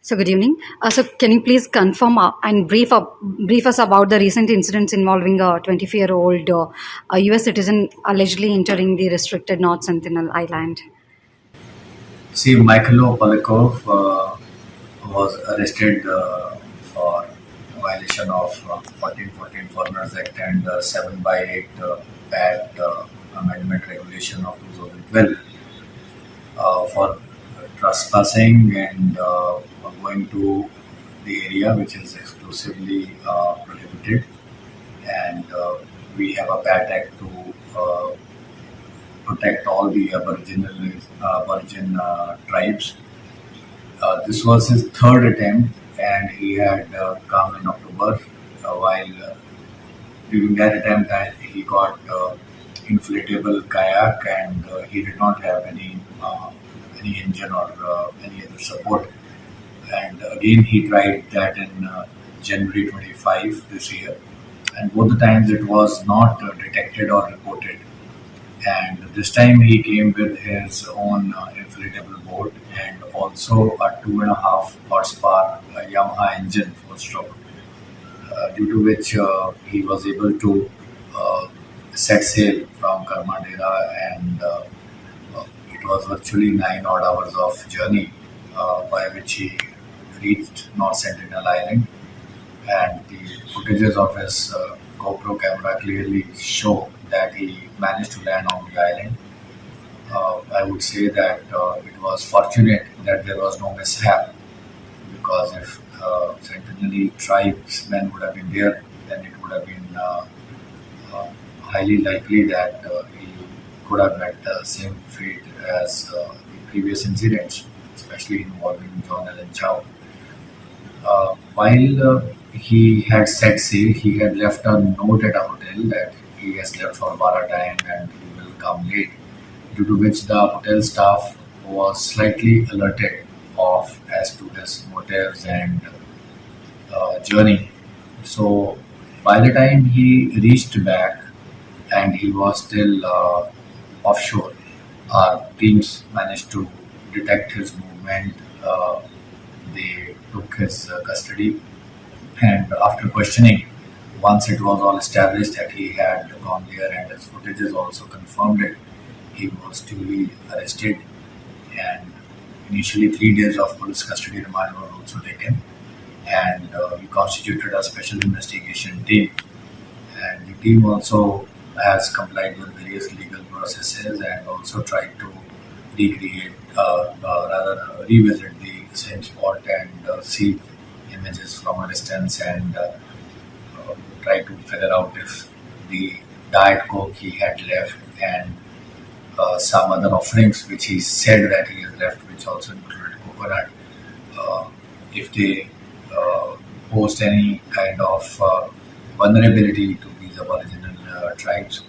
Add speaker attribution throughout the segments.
Speaker 1: So good evening. So can you please confirm and brief us about the recent incidents involving a 24-year-old a U.S. citizen allegedly entering the restricted North Sentinel Island?
Speaker 2: See, Michailo Polyakov was arrested for violation of 1414 Foreigners Act and 7 by 8 Act Amendment Regulation of 2012 for trespassing and going to the area which is exclusively prohibited. And we have a bad act to protect all the Aboriginal tribes. This was his third attempt, and he had come in October. While during that attempt, he got inflatable kayak, and he did not have any engine or any other support. And again, he tried that in January 25 this year, and both the times it was not detected or reported. And this time he came with his own inflatable boat and also a 2.5 horsepower Yamaha engine, four-stroke, due to which he was able to uh, set sail from Karmadera, and it was virtually 9 odd hours of journey by which he reached North Sentinel Island. And the footages of his GoPro camera clearly show that he managed to land on the island. I would say that it was fortunate that there was no mishap, because if Sentinel tribesmen would have been there, then it would have been highly likely that he could have met the same fate as the previous incidents, especially involving John Allen Chow. While he had set sail, he had left a note at a hotel that he has left for Bara time and he will come late, due to which the hotel staff was slightly alerted of as to his motives and journey. So by the time he reached back and he was still offshore, our teams managed to detect his movement. They took his custody, and after questioning, once it was all established that he had gone there and his footages also confirmed it, he was duly arrested. And initially, 3 days of police custody remand were also taken. And we constituted a special investigation team. And the team also has complied with various legal processes and also tried to recreate, rather revisit the same spot and see images from a distance, and try to figure out if the diet coke he had left and some other offerings which he said that he has left, which also included coconut, uh, if they posed any kind of vulnerability to these Aboriginal tribes,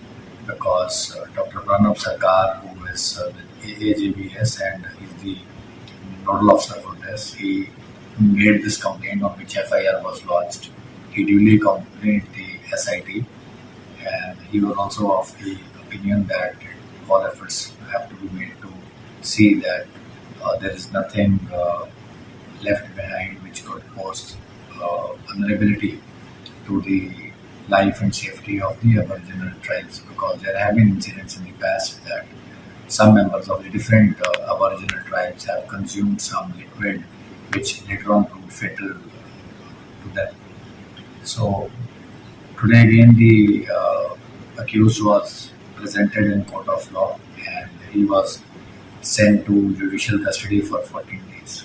Speaker 2: because Dr. Pranav Sarkar, who is with AAJBS and is the nodal officer for this, he made this complaint on which FIR was lodged. He duly accompanied the SIT, and he was also of the opinion that all efforts have to be made to see that there is nothing left behind which could pose vulnerability to the life and safety of the Aboriginal tribes, because there have been incidents in the past that some members of the different Aboriginal tribes have consumed some liquid which later on proved fatal to them. So today again the accused was presented in court of law, and he was sent to judicial custody for 14 days.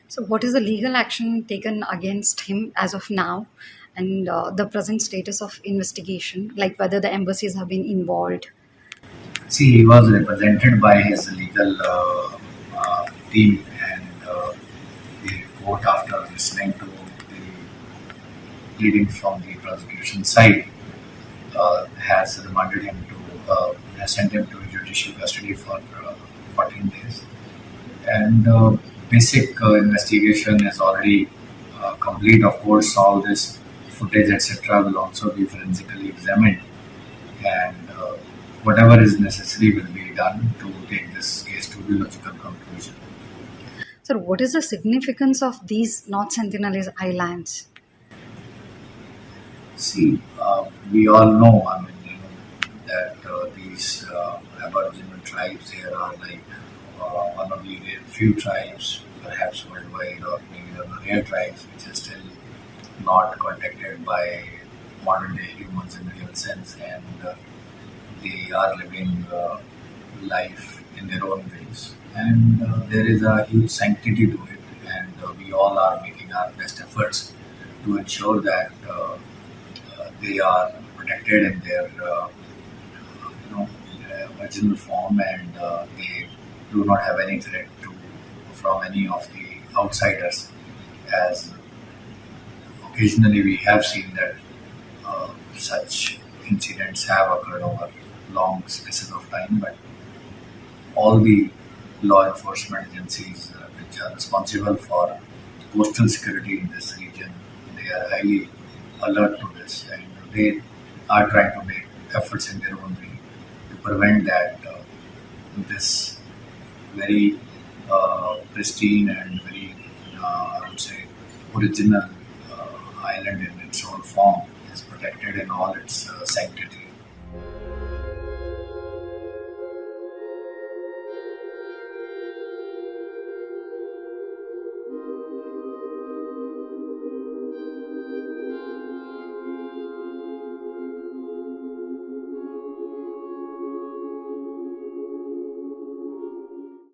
Speaker 1: So what is the legal action taken against him as of now, and the present status of investigation, like whether the embassies have been involved?
Speaker 2: See, he was represented by his legal team, and the court, after listening to the pleadings from the prosecution side, has remanded him to, has sent him to judicial custody for 14 days. And basic investigation is already complete. Of course, all this footage, etc., will also be forensically examined, and whatever is necessary will be done to take this case to the logical conclusion.
Speaker 1: So, what is the significance of these North Sentinelese Islands?
Speaker 2: See, we all know, I mean, that these Aboriginal tribes here are like one of the few tribes, perhaps worldwide, or maybe one of the rare tribes which is still not contacted by modern day humans in real sense, and they are living life in their own ways. And there is a huge sanctity to it, and we all are making our best efforts to ensure that they are protected in their original form, and they do not have any threat to from any of the outsiders. As occasionally we have seen that such incidents have occurred over long spaces of time, but all the law enforcement agencies which are responsible for coastal security in this region, they are highly alert to this, and they are trying to make efforts in their own way to prevent that this very pristine and very, I would say, original island in its own form is protected in all its sanctity.